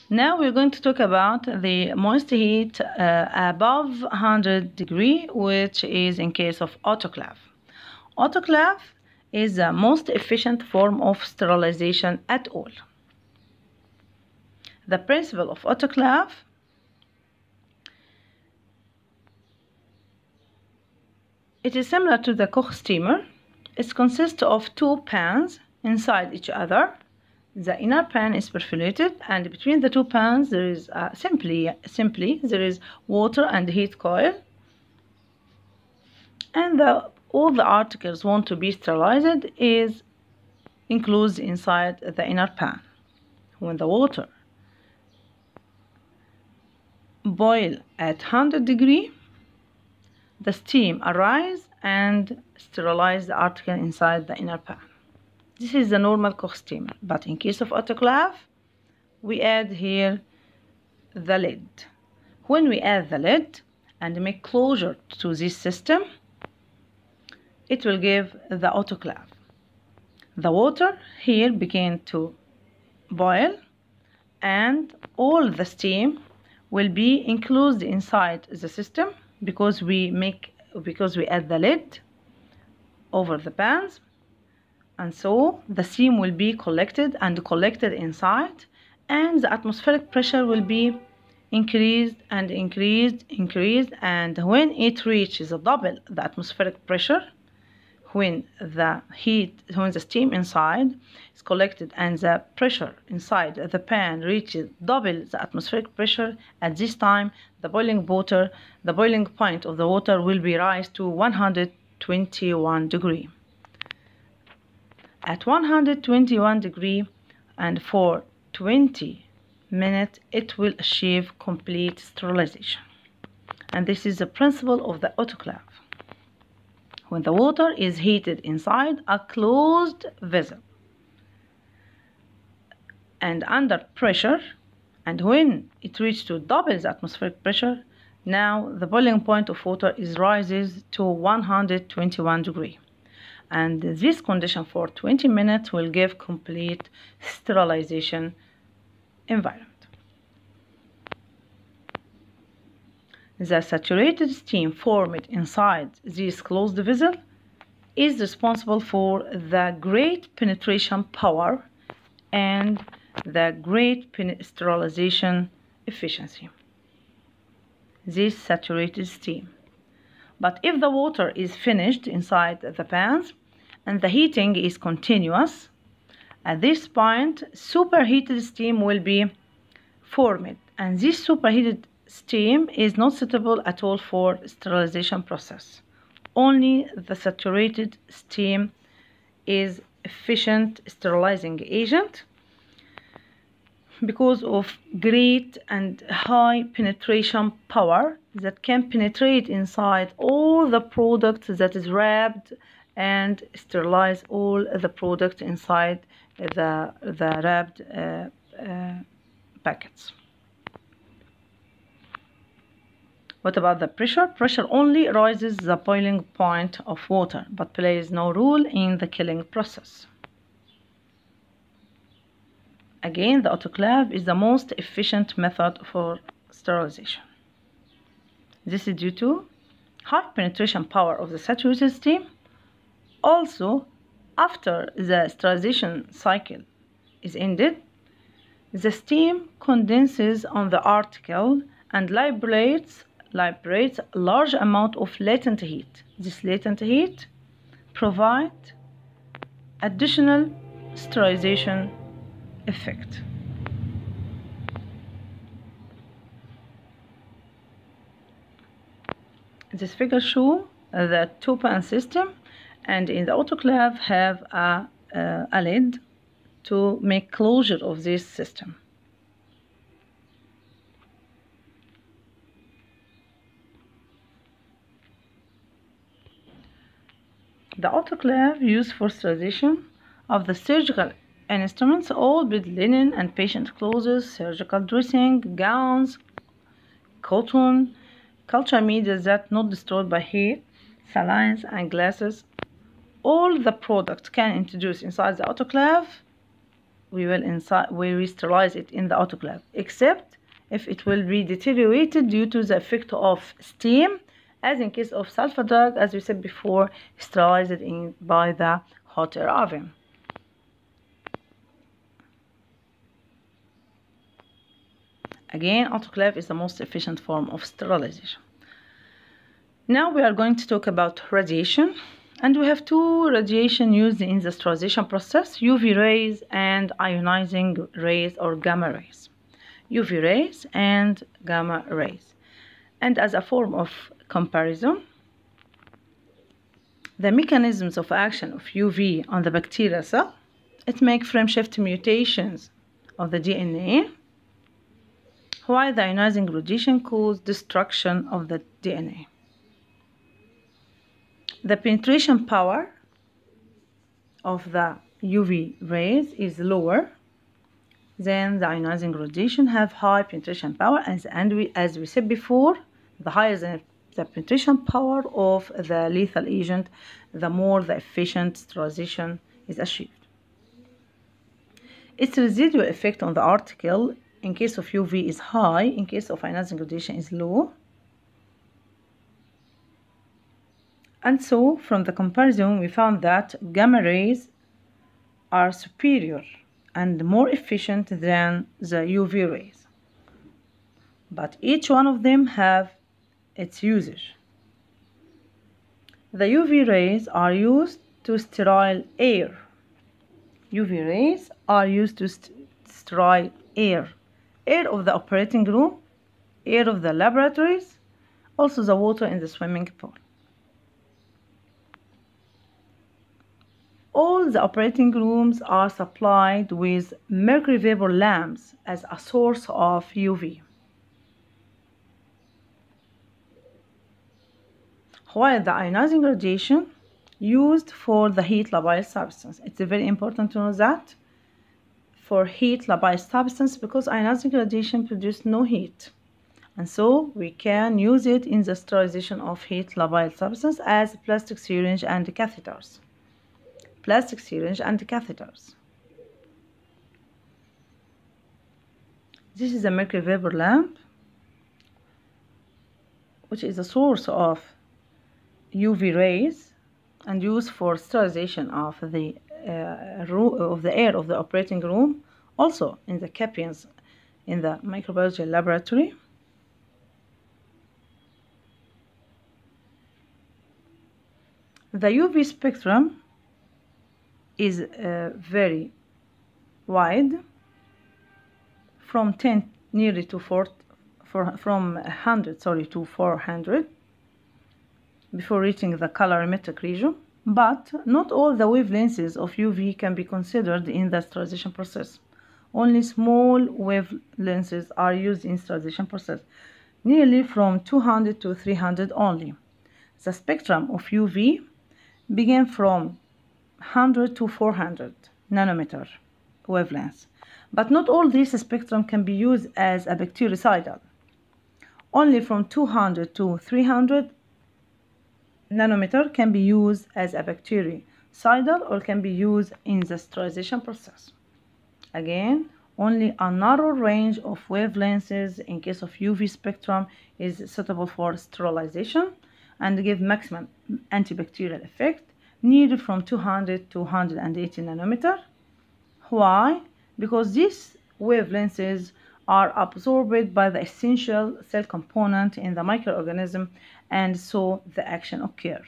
Now we're going to talk about the moist heat above 100 degree, which is in case of autoclave. Autoclave is the most efficient form of sterilization at all. The principle of autoclave it is similar to the Koch steamer. It consists of two pans inside each other. The inner pan is perforated, and between the two pans there is simply there is water and heat coil, and all the articles want to be sterilized is enclosed inside the inner pan. When the water boil at 100 degree, the steam arises and sterilize the article inside the inner pan. This is the normal Koch steamer, but in case of autoclave, we add here the lid. When we add the lid and make closure to this system, it will give the autoclave. The water here begin to boil, and all the steam will be enclosed inside the system because we add the lid over the pans, and so the steam will be collected inside, and the atmospheric pressure will be increased, and when it reaches double the atmospheric pressure, when the steam inside is collected and the pressure inside the pan reaches double the atmospheric pressure, at this time the boiling point of the water will be raised to 121 degree. At 121 degree, and for 20 minutes it will achieve complete sterilization. And this is the principle of the autoclave. When the water is heated inside a closed vessel and under pressure, and when it reaches to double the atmospheric pressure, now the boiling point of water rises to 121 degree. And this condition for 20 minutes will give complete sterilization environment. The saturated steam formed inside this closed vessel is responsible for the great penetration power and the great sterilization efficiency. This saturated steam. But if the water is finished inside the pans and the heating is continuous, at this point superheated steam will be formed, and this superheated steam is not suitable at all for sterilization process. Only the saturated steam is efficient sterilizing agent because of great and high penetration power that can penetrate inside all the products that is wrapped and sterilize all the products inside the wrapped packets. What about the pressure? Pressure only raises the boiling point of water, but plays no role in the killing process. Again, the autoclave is the most efficient method for sterilization. This is due to high penetration power of the saturated steam. Also, after the sterilization cycle is ended, the steam condenses on the article and liberates a large amount of latent heat. This latent heat provides additional sterilization effect. This figure shows the two-pan system, and in the autoclave have a lid to make closure of this system. The autoclave used for sterilization of the surgical instruments, all bed linen and patient clothes, surgical dressing, gowns, cotton, culture media that not destroyed by heat, salines and glasses. All the products can introduce inside the autoclave we sterilize it in the autoclave, except if it will be deteriorated due to the effect of steam, as in case of sulfur drug, as we said before, sterilized by the hot air oven. Again, autoclave is the most efficient form of sterilization. Now we are going to talk about radiation, and we have two radiation used in the sterilization process: UV rays and ionizing rays or gamma rays. UV rays and gamma rays. And as a form of comparison, the mechanisms of action of UV on the bacterial cell, it makes frame shift mutations of the DNA, while the ionizing radiation causes destruction of the DNA. The penetration power of the UV rays is lower than the ionizing radiation, have high penetration power, as we said before, the higher the penetration power of the lethal agent, the more the efficient sterilization is achieved. Its residual effect on the article in case of UV is high, in case of ionizing radiation is low. And so, from the comparison, we found that gamma rays are superior and more efficient than the UV rays. But each one of them have its usage. The UV rays are used to sterile air. UV rays are used to sterile air. Air of the operating room, air of the laboratories, also the water in the swimming pool. All the operating rooms are supplied with mercury vapor lamps as a source of UV. While the ionizing radiation used for the heat labile substance. It's very important to know that for heat labile substance, because ionizing radiation produces no heat. And so we can use it in the sterilization of heat labile substance as plastic syringe and catheters. Plastic syringe and catheters. This is a mercury vapor lamp, which is a source of UV rays and used for sterilization of the air of the operating room, also in the capiens in the microbiology laboratory. The UV spectrum is very wide, from 10 nearly to 100 to 400 before reaching the colorimetric region. But not all the wavelengths of UV can be considered in the sterilization process. Only small wavelengths are used in sterilization process, nearly from 200 to 300 only. The spectrum of UV begins from 100 to 400 nanometer wavelengths. But not all this spectrum can be used as a bactericidal. Only from 200 to 300 nanometer can be used as a bactericidal or can be used in the sterilization process. Again, only a narrow range of wavelengths in case of UV spectrum is suitable for sterilization and give maximum antibacterial effect, needed from 200 to 180 nanometer. Why? Because these wavelengths are absorbed by the essential cell component in the microorganism, and so the action occurs.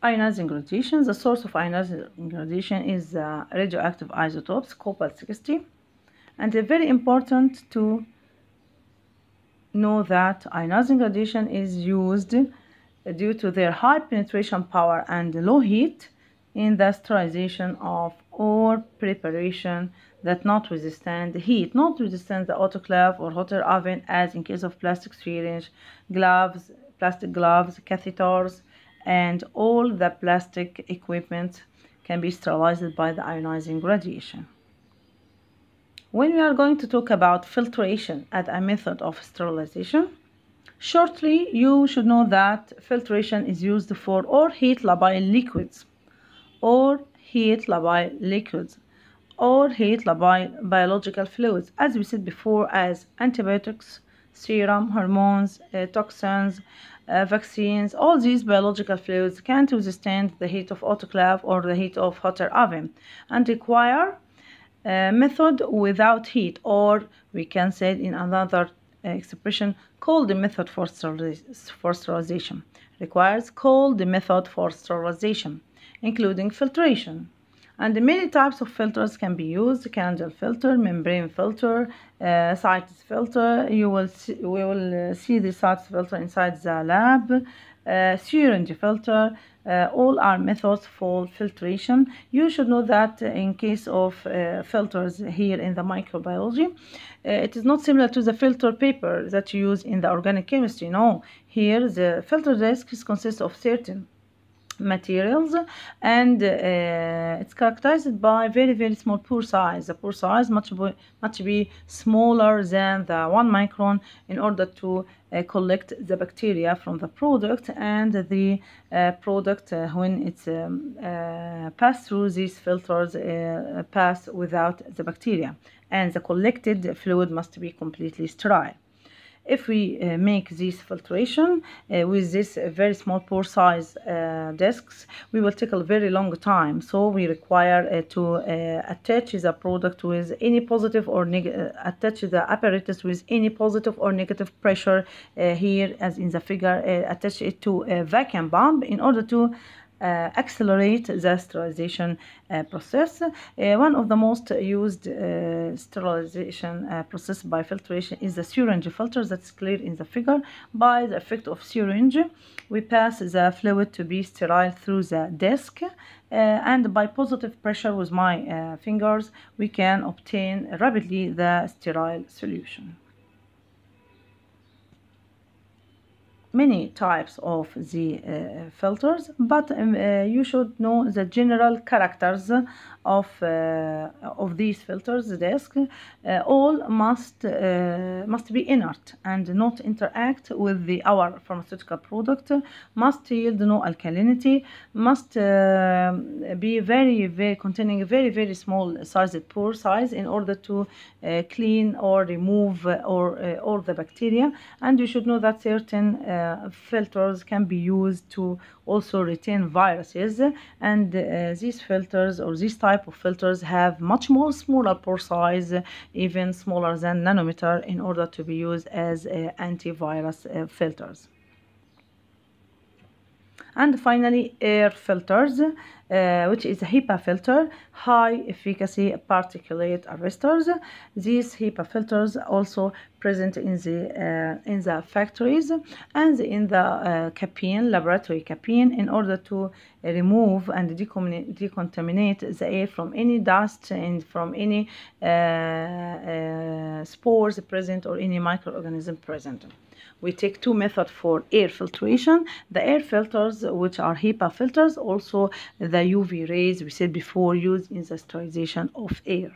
Ionizing radiation. The source of ionizing radiation is radioactive isotopes, cobalt-60, and it's very important to know that ionizing radiation is used due to their high penetration power and low heat in the sterilization of all preparation that not withstand the heat, not withstand the autoclave or hot air oven, as in case of plastic syringe, gloves, plastic gloves, catheters, and all the plastic equipment can be sterilized by the ionizing radiation. When we are going to talk about filtration as a method of sterilization, shortly you should know that filtration is used for or heat labile liquids or heat labile liquids or heat labile biological fluids, as we said before, as antibiotics, serum, hormones, toxins, vaccines. All these biological fluids can't withstand the heat of autoclave or the heat of hotter oven and require method without heat, or we can say it in another expression, cold method for sterilization. Requires cold method for sterilization, including filtration. And many types of filters can be used: candle filter, membrane filter, CITES filter. We will see the CITES filter inside the lab. Syringe filter. All are methods for filtration. You should know that in case of filters here in the microbiology, it is not similar to the filter paper that you use in the organic chemistry. No, here the filter discs consist of certain materials, and it's characterized by very small pore size. The pore size must be smaller than the 1 micron in order to collect the bacteria from the product, and the product when it's passed through these filters pass without the bacteria, and the collected fluid must be completely sterile. If we make this filtration with this very small pore size discs, we will take a very long time. So we require to attach the product with any positive or attach the apparatus with any positive or negative pressure here, as in the figure, attach it to a vacuum pump in order to accelerate the sterilization process. One of the most used sterilization process by filtration is the syringe filter, that's clear in the figure. By the effect of syringe, we pass the fluid to be sterile through the disc, and by positive pressure with my fingers, we can obtain rapidly the sterile solution. Many types of the filters, but you should know the general characters of these filters. The disc all must be inert and not interact with our pharmaceutical product, must yield no alkalinity, must be very containing very small sized pore size in order to clean or remove all the bacteria. And you should know that certain filters can be used to also retain viruses, and these filters or this type of filters have much more smaller pore size, even smaller than nanometer, in order to be used as antivirus filters. And finally, air filters, which is a HEPA filter, high efficacy particulate arresters. These HEPA filters also present in the factories and in the capine, laboratory capine, in order to remove and decontaminate the air from any dust and from any spores present or any microorganism present. We take two methods for air filtration: the air filters, which are HEPA filters, also the UV rays we said before, used in the sterilization of air.